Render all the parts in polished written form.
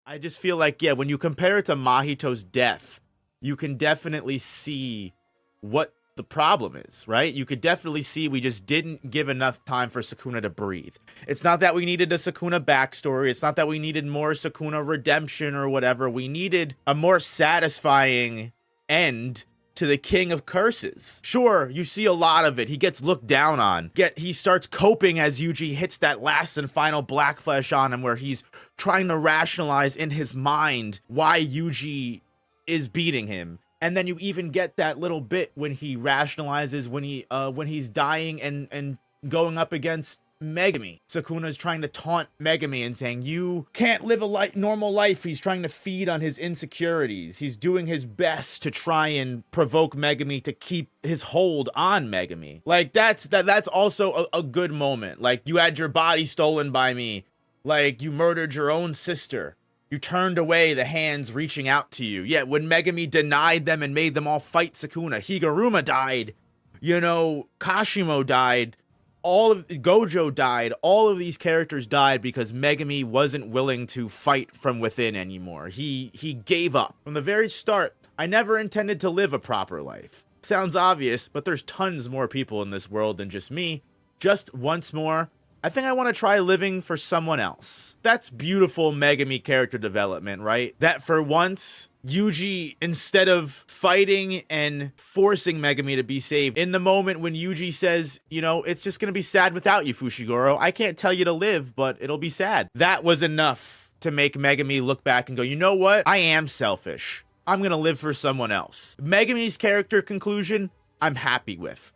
I just feel like, yeah, when you compare it to Mahito's death, you can definitely see what the problem is, right? You could definitely see we just didn't give enough time for Sukuna to breathe. It's not that we needed a Sukuna backstory. It's not that we needed more Sukuna redemption or whatever. We needed a more satisfying end to the King of Curses. Sure, you see a lot of it. He gets looked down on. He starts coping as Yuji hits that last and final black flesh on him, where he's trying to rationalize in his mind why Yuji is beating him. And then you even get that little bit when he rationalizes when he's dying and going up against Megumi. Sukuna's trying to taunt Megumi and saying, you can't live a normal life. He's trying to feed on his insecurities. He's doing his best to try and provoke Megumi to keep his hold on Megumi. Like, that's also a good moment. Like, you had your body stolen by me. Like, you murdered your own sister. You turned away the hands reaching out to you. Yet when Megumi denied them and made them all fight Sukuna, Higuruma died. You know, Kashimo died. Gojo died. All of these characters died because Megumi wasn't willing to fight from within anymore. He gave up. From the very start, I never intended to live a proper life. Sounds obvious, but there's tons more people in this world than just me. Just once more, I think I want to try living for someone else. That's beautiful Megumi character development, right? That for once, Yuji, instead of fighting and forcing Megumi to be saved, in the moment when Yuji says, you know, it's just going to be sad without you, Fushiguro. I can't tell you to live, but it'll be sad. That was enough to make Megumi look back and go, you know what? I am selfish. I'm going to live for someone else. Megumi's character conclusion, I'm happy with.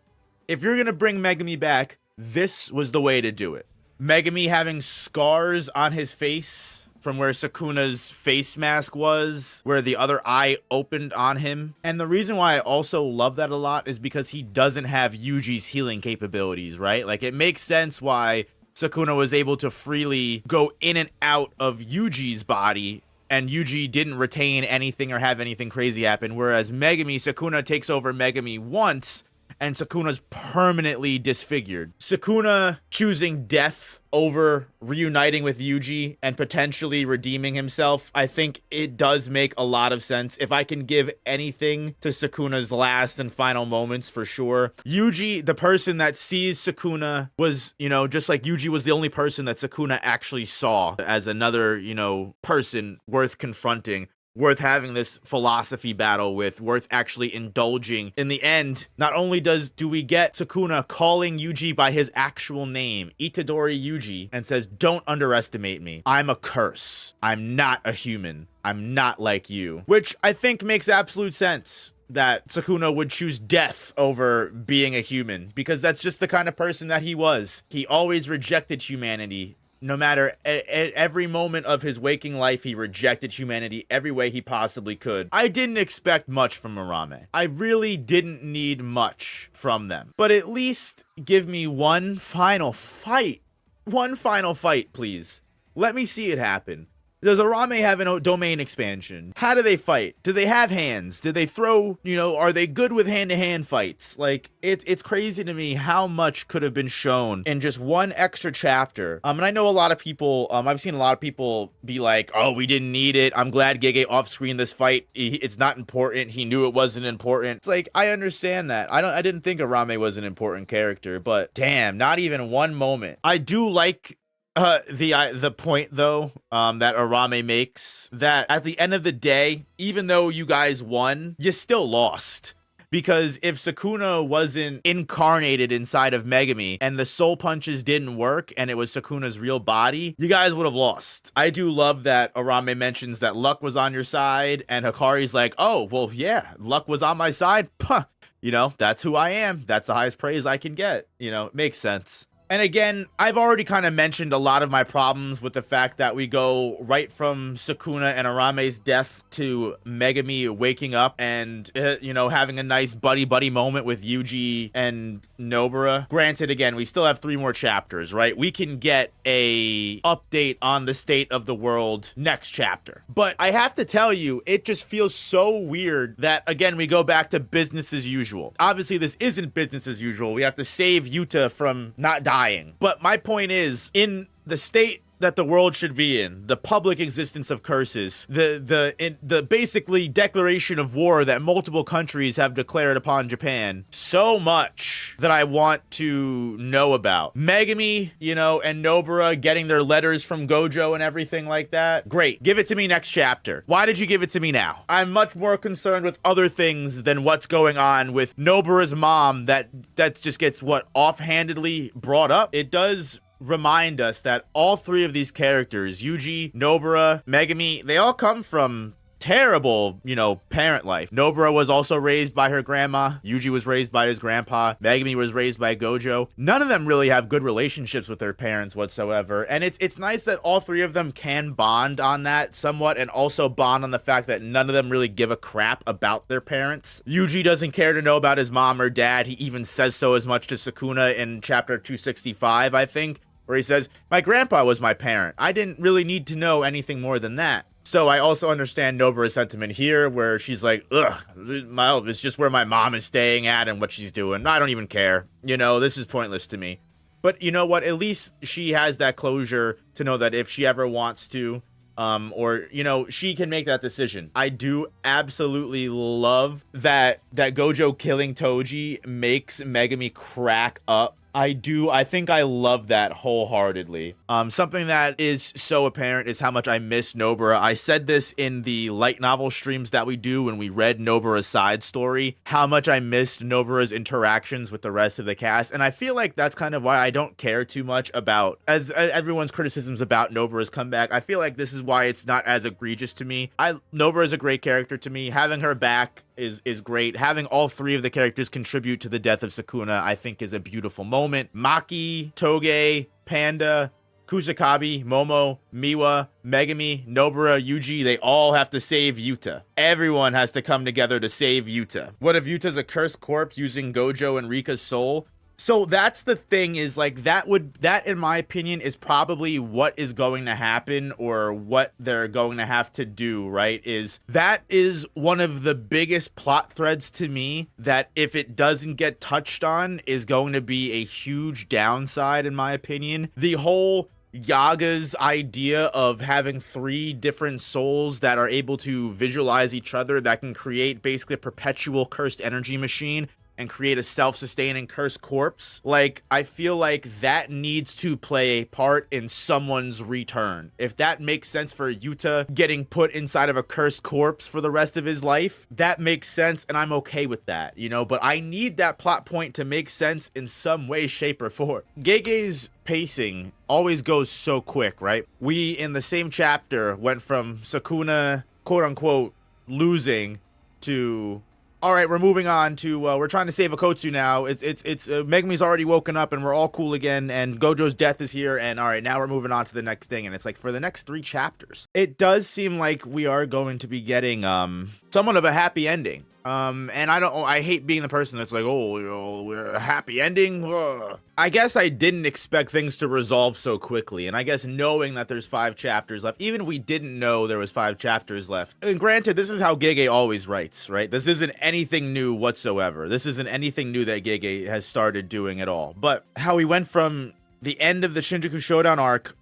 If you're going to bring Megumi back, this was the way to do it. Megumi having scars on his face from where Sukuna's face mask was, where the other eye opened on him. And the reason why I also love that a lot is because he doesn't have Yuji's healing capabilities, right? Like, it makes sense why Sukuna was able to freely go in and out of Yuji's body, and Yuji didn't retain anything or have anything crazy happen. Whereas Sukuna takes over Megumi once, and Sukuna's permanently disfigured. Sukuna choosing death over reuniting with Yuji and potentially redeeming himself, I think it does make a lot of sense. If I can give anything to Sukuna's last and final moments, for sure. Yuji, the person that sees Sukuna, was, you know, just like Yuji was the only person that Sukuna actually saw as another, you know, person worth confronting, worth having this philosophy battle with, worth actually indulging. In the end, not only do we get Sukuna calling Yuji by his actual name, Itadori Yuji, and says, don't underestimate me. I'm a curse. I'm not a human. I'm not like you. Which I think makes absolute sense, that Sukuna would choose death over being a human, because that's just the kind of person that he was. He always rejected humanity. No matter, at every moment of his waking life, he rejected humanity every way he possibly could. I didn't expect much from Arame. I really didn't need much from them. But at least give me one final fight. One final fight, please. Let me see it happen. Does Arame have a domain expansion? How do they fight? Do they have hands? Do they throw, you know, are they good with hand-to-hand fights? Like, it's crazy to me how much could have been shown in just one extra chapter. And I know a lot of people, I've seen a lot of people be like, oh, we didn't need it. I'm glad Gege off-screen this fight. It's not important. He knew it wasn't important. It's like, I understand that. I didn't think Arame was an important character, but damn, not even one moment. I do like the point though that Arame makes, that at the end of the day, even though you guys won, you still lost. Because if Sukuna wasn't incarnated inside of Megumi and the soul punches didn't work and it was Sukuna's real body, you guys would have lost. I do love that Arame mentions that luck was on your side, and Hikari's like, oh, well, yeah, luck was on my side. Puh. You know, that's who I am. That's the highest praise I can get. You know, it makes sense. And again, I've already kind of mentioned a lot of my problems with the fact that we go right from Sukuna and Arame's death to Megumi waking up and, you know, having a nice buddy-buddy moment with Yuji and Nobara. Granted, again, we still have 3 more chapters, right? We can get a update on the state of the world next chapter. But I have to tell you, it just feels so weird that, again, we go back to business as usual. Obviously, this isn't business as usual. We have to save Yuta from not dying. But my point is, in the state that the world should be in, the public existence of curses, the basically declaration of war that multiple countries have declared upon Japan. So much that I want to know about. Megumi, you know, and Nobara getting their letters from Gojo and everything like that. Great. Give it to me next chapter. Why did you give it to me now? I'm much more concerned with other things than what's going on with Nobara's mom that just gets offhandedly brought up. It does remind us that all three of these characters, Yuji, Nobara, Megumi, they all come from terrible, you know, parent life. Nobara was also raised by her grandma. Yuji was raised by his grandpa. Megumi was raised by Gojo. None of them really have good relationships with their parents whatsoever. And it's nice that all three of them can bond on that somewhat, and also bond on the fact that none of them really give a crap about their parents. Yuji doesn't care to know about his mom or dad. He even says so as much to Sukuna in chapter 265, I think, where he says, "My grandpa was my parent. I didn't really need to know anything more than that." So I also understand Nobara's sentiment here, where she's like, ugh, it's just where my mom is staying at and what she's doing. I don't even care. You know, this is pointless to me. But you know what? At least she has that closure to know that if she ever wants to, or, you know, she can make that decision. I do absolutely love that Gojo killing Toji makes Megumi crack up. I think I love that wholeheartedly. Something that is so apparent is how much I miss Nobara. I said this in the light novel streams that we do when we read Nobara's side story, how much I missed Nobara's interactions with the rest of the cast. And I feel like that's kind of why I don't care too much about, as everyone's criticisms about Nobara's comeback, I feel like this is why it's not as egregious to me. Nobara is a great character to me. Having her back is great. Having all three of the characters contribute to the death of Sukuna, I think, is a beautiful moment. Maki, Toge, Panda, Kusakabe, Momo, Miwa, Megumi, Nobara, Yuji, they all have to save Yuta. Everyone has to come together to save Yuta. What if Yuta's a cursed corpse using Gojo and Rika's soul? So that's the thing, is like that in my opinion is probably what is going to happen, or what they're going to have to do, right? That is one of the biggest plot threads to me that, if it doesn't get touched on, is going to be a huge downside in my opinion. The whole Yaga's idea of having three different souls that are able to visualize each other, that can create basically a perpetual cursed energy machine and create a self-sustaining cursed corpse. Like, I feel like that needs to play a part in someone's return. If that makes sense for Yuta getting put inside of a cursed corpse for the rest of his life, that makes sense, and I'm okay with that, you know? But I need that plot point to make sense in some way, shape, or form. Gege's pacing always goes so quick, right? We, in the same chapter, went from Sukuna, quote-unquote, losing to, all right, we're moving on to, we're trying to save Akotsu now. It's Megumi's already woken up and we're all cool again, and Gojo's death is here, and all right, now we're moving on to the next thing. And it's like, for the next 3 chapters, it does seem like we are going to be getting somewhat of a happy ending. And I hate being the person that's like, oh, you know, we're a happy ending. Ugh. I guess I didn't expect things to resolve so quickly. And I guess knowing that there's 5 chapters left, even if we didn't know there was 5 chapters left. And granted, this is how Gege always writes, right? This isn't anything new whatsoever. This isn't anything new that Gege has started doing at all. But how he went from the end of the Shinjuku Showdown arc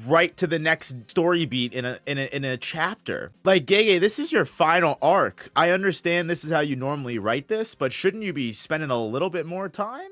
right to the next story beat in a chapter. Like, Gege, this is your final arc. I understand this is how you normally write this, but shouldn't you be spending a little bit more time?